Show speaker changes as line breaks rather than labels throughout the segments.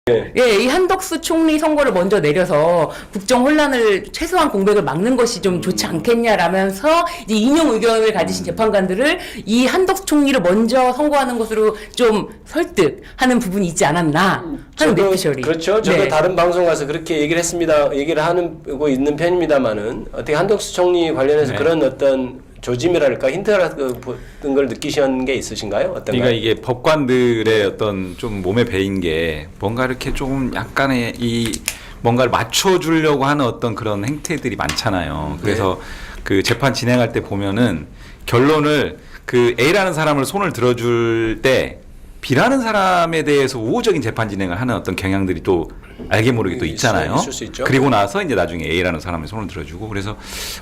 예, 이 한덕수 총리 선고를 먼저 내려서 국정 혼란을 최소한 공백을 막는 것이 좀 좋지 않겠냐라면서 이제 인용 의견을 가지신 재판관들을 이 한덕수 총리를 먼저 선고하는 것으로 좀 설득하는 부분이 있지 않았나 하는 내피셜이.
그렇죠. 저도 다른 방송 가서 그렇게 얘기를 했습니다. 얘기를 하고 있는 편입니다만은 어떻게 한덕수 총리 관련해서 그런 어떤 조짐이랄까 힌트 같은 걸 느끼신 게 있으신가요? 어떤가요?
그러니까 이게 법관들의 어떤 좀 몸에 배인 게 뭔가 이렇게 조금 약간의 이 뭔가를 맞춰주려고 하는 어떤 그런 행태들이 많잖아요. 그래서 그 재판 진행할 때 보면은 결론을 그 A라는 사람을 손을 들어줄 때 B라는 사람에 대해서 우호적인 재판 진행을 하는 어떤 경향들이 또 알게 모르게 또 있잖아요.
있을 수 있죠.
그리고 나서 이제 나중에 A라는 사람의 손을 들어주고, 그래서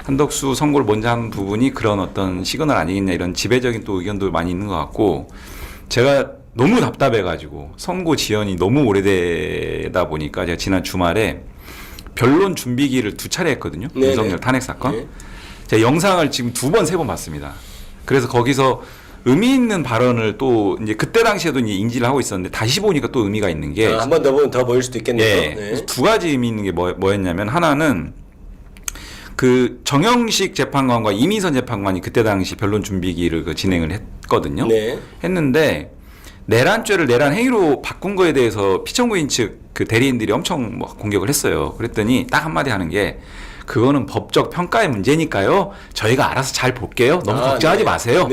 한덕수 선고를 먼저 한 부분이 그런 어떤 시그널 아니겠냐, 이런 지배적인 또 의견도 많이 있는 것 같고, 제가 너무 답답해가지고 선고 지연이 너무 오래되다 보니까 제가 지난 주말에 변론 준비기를 2차례 했거든요.
네네.
윤석열 탄핵 사건. 제가 영상을 지금 2번, 3번 봤습니다. 그래서 거기서 의미 있는 발언을 또 이제 그때 당시에도 이제 인지를 하고 있었는데 다시 보니까 또 의미가 있는 게
한 번 더 보면 더 보일 수도 있겠네요.
예, 그래서 2가지 의미 있는 게 뭐였냐면, 하나는 그 정영식 재판관과 이미선 재판관이 그때 당시 변론 준비기를 그 진행을 했거든요. 했는데 내란죄를 내란 행위로 바꾼 거에 대해서 피청구인 측 그 대리인들이 엄청 뭐 공격을 했어요. 그랬더니 딱 한마디 하는 게, 그거는 법적 평가의 문제니까요, 저희가 알아서 잘 볼게요. 너무 걱정하지 마세요.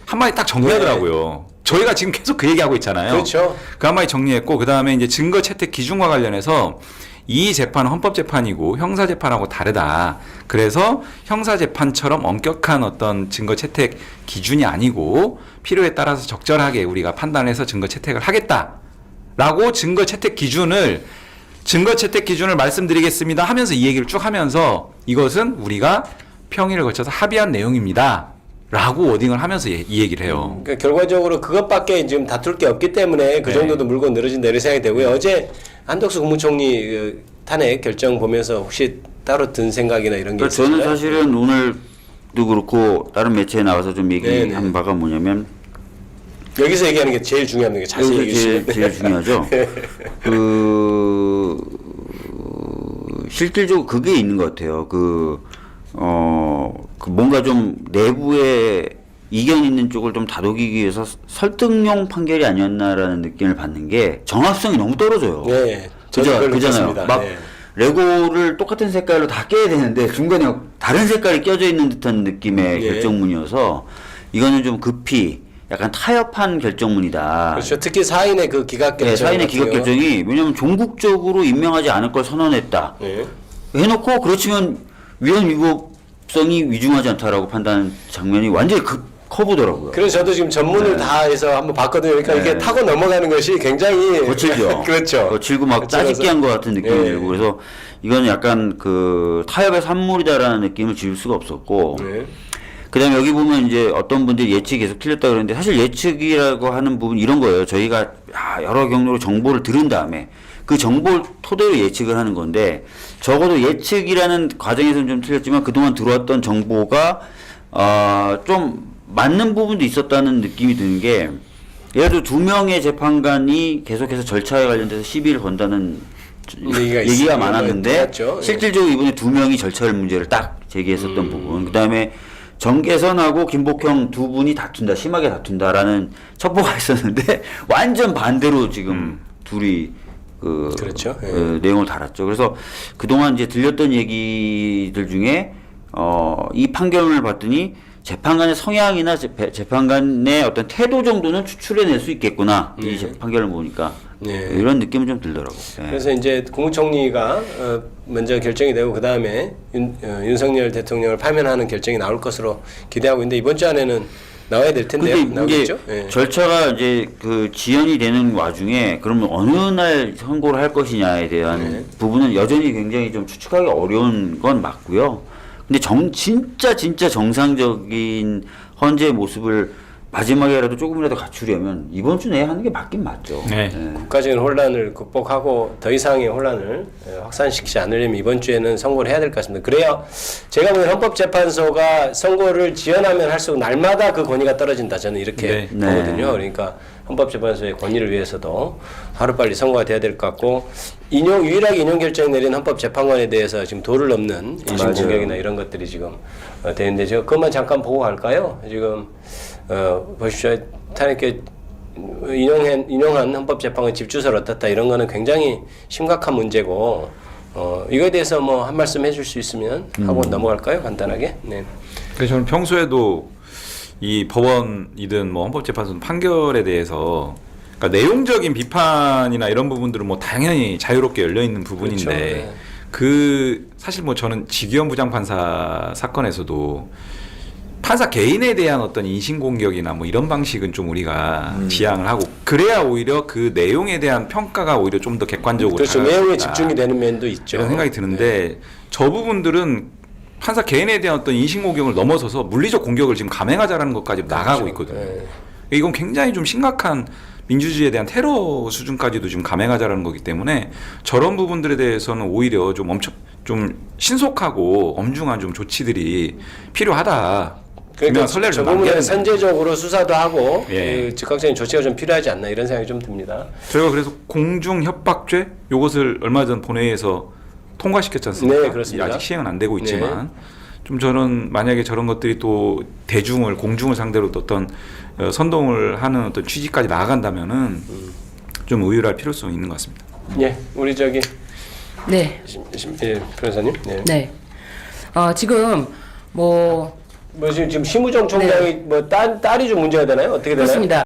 한마디 딱 정리하더라고요. 저희가 지금 계속 그 얘기하고 있잖아요.
그렇죠.
그 한마디 정리했고, 그 다음에 이제 증거 채택 기준과 관련해서 이 재판은 헌법재판이고 형사재판하고 다르다. 그래서 형사재판처럼 엄격한 어떤 증거 채택 기준이 아니고 필요에 따라서 적절하게 우리가 판단해서 증거 채택을 하겠다라고 증거 채택 기준을 말씀드리겠습니다 하면서 이 얘기를 쭉 하면서, 이것은 우리가 평의를 거쳐서 합의한 내용입니다 라고 워딩을 하면서 이 얘기를 해요.
그러니까 결과적으로 그것밖에 지금 다툴 게 없기 때문에 그 정도도 물고 늘어진다 이런 생각이 되고요. 어제 한덕수 국무총리 그 탄핵 결정 보면서 혹시 따로 든 생각이나 이런 게 있으신가요?
저는 사실은 오늘도 그렇고 다른 매체에 나와서 좀 얘기한 바가 뭐냐면,
여기서 얘기하는 게 제일 중요한 게 자세히 얘기해
제일 중요하죠. 실질적으로 그게 있는 것 같아요. 그 뭔가 좀 내부에 이견 있는 쪽을 좀 다독이기 위해서 설득용 판결이 아니었나라는 느낌을 받는 게, 정합성이 너무 떨어져요. 그잖아요. 막 레고를 똑같은 색깔로 다 껴야 되는데 중간에 다른 색깔이 껴져 있는 듯한 느낌의 결정문이어서 이거는 좀 급히 약간 타협한 결정문이다.
그렇죠. 특히 사인의 그 기각 결정.
사인의 기각 결정이, 왜냐하면 종국적으로 임명하지 않을 걸 선언했다. 해놓고 그렇지만 위헌 위법성이 위중하지 않다라고 판단한 장면이 완전히 커 보더라고요.
그래서 저도 지금 전문을 다 해서 한번 봤거든요. 그러니까 이게 타고 넘어가는 것이 굉장히
거칠죠.
그렇죠.
거칠고 막 짜집게 한 것 같은 느낌이 들고, 그래서 이건 약간 그 타협의 산물이다라는 느낌을 지울 수가 없었고, 그다음에 여기 보면 이제 어떤 분들이 예측이 계속 틀렸다 그러는데, 사실 예측이라고 하는 부분 이런 거예요. 저희가 여러 경로로 정보를 들은 다음에 그 정보를 토대로 예측을 하는 건데, 적어도 예측이라는 과정에서는 좀 틀렸지만 그동안 들어왔던 정보가 좀 맞는 부분도 있었다는 느낌이 드는 게, 예를 들어 2명의 재판관이 계속해서 절차에 관련돼서 시비를 건다는 얘기가 많았는데, 실질적으로 이번에 2명이 절차 문제를 딱 제기했었던 부분, 그 다음에 정계선하고 김복형 2분이 다툰다, 심하게 다툰다라는 첩보가 있었는데 완전 반대로 지금 둘이
그렇죠.
내용을 달았죠. 그래서 그동안 이제 들렸던 얘기들 중에 이 판결문을 봤더니 재판관의 성향이나 재판관의 어떤 태도 정도는 추출해낼 수 있겠구나. 이 판결을 보니까 이런 느낌은 좀 들더라고요.
그래서 이제 국무총리가 먼저 결정이 되고 그 다음에 윤석열 대통령을 파면하는 결정이 나올 것으로 기대하고 있는데, 이번 주 안에는 나와야 될 텐데요.
근데
나오겠죠?
이제 절차가 이제 그 지연이 되는 와중에 그러면 어느 날 선고를 할 것이냐에 대한 부분은 여전히 굉장히 좀 추측하기 어려운 건 맞고요. 근데 진짜 정상적인 헌재의 모습을 마지막에라도 조금이라도 갖추려면 이번 주 내에 하는 게 맞긴 맞죠.
국가적인 혼란을 극복하고 더 이상의 혼란을 확산시키지 않으려면 이번 주에는 선고를 해야 될 것 같습니다. 그래야 제가 보기엔 헌법재판소가 선고를 지연하면 할수록 날마다 그 권위가 떨어진다, 저는 이렇게 보거든요. 그러니까 헌법재판소의 권위를 위해서도 하루빨리 선고가 돼야 될 것 같고 유일하게 인용 결정 내린 헌법재판관에 대해서 지금 도를 넘는 인신 공격이나 이런 것들이 지금 되는데 제가 그것만 잠깐 보고 갈까요? 지금 보십시오. 탄핵에 인용한 헌법재판관 집 주소를 어떻다 이런 거는 굉장히 심각한 문제고 이거에 대해서 뭐 한 말씀 해줄 수 있으면 하고 넘어갈까요? 간단하게. 네.
그래서 저는 평소에도 이 법원이든 뭐 헌법재판소 판결에 대해서 그러니까 내용적인 비판이나 이런 부분들은 뭐 당연히 자유롭게 열려 있는 부분인데
그렇죠. 네.
그 사실 뭐 저는 지기현 부장판사 사건에서도 판사 개인에 대한 어떤 인신공격이나 뭐 이런 방식은 좀 우리가 지양을 하고 그래야 오히려 그 내용에 대한 평가가 오히려 좀 더 객관적으로
그렇죠. 내용에 집중이 되는 면도 있죠.
이런 생각이 드는데 저 부분들은 판사 개인에 대한 어떤 인신공격을 넘어서서 물리적 공격을 지금 감행하자라는 것까지 나가고 있거든요.
네.
이건 굉장히 좀 심각한 민주주의에 대한 테러 수준까지도 지금 감행하자라는 거기 때문에 저런 부분들에 대해서는 오히려 좀 엄청 좀 신속하고 엄중한 좀 조치들이 필요하다.
그러니까
선례를
저
좀 남겨야
부분은
된다.
선제적으로 수사도 하고
예.
그 즉각적인 조치가 좀 필요하지 않나 이런 생각이 좀 듭니다.
저희가 그래서 공중협박죄 요것을 얼마 전 본회의에서 통과시켰지 않습니까?
네, 그렇습니다.
아직 시행은 안 되고 있지만 좀 저는 만약에 저런 것들이 또 공중을 상대로 또 어떤 선동을 하는 어떤 취지까지 나아간다면은 좀 의율할 필요성이 있는 것 같습니다.
예, 우리 저기
네.
예, 변호사님. 네.
네. 지금 뭐
뭐 지금 심우정 총장이 뭐 딸이 좀 문제가 되나요? 어떻게 되나요?
그렇습니다.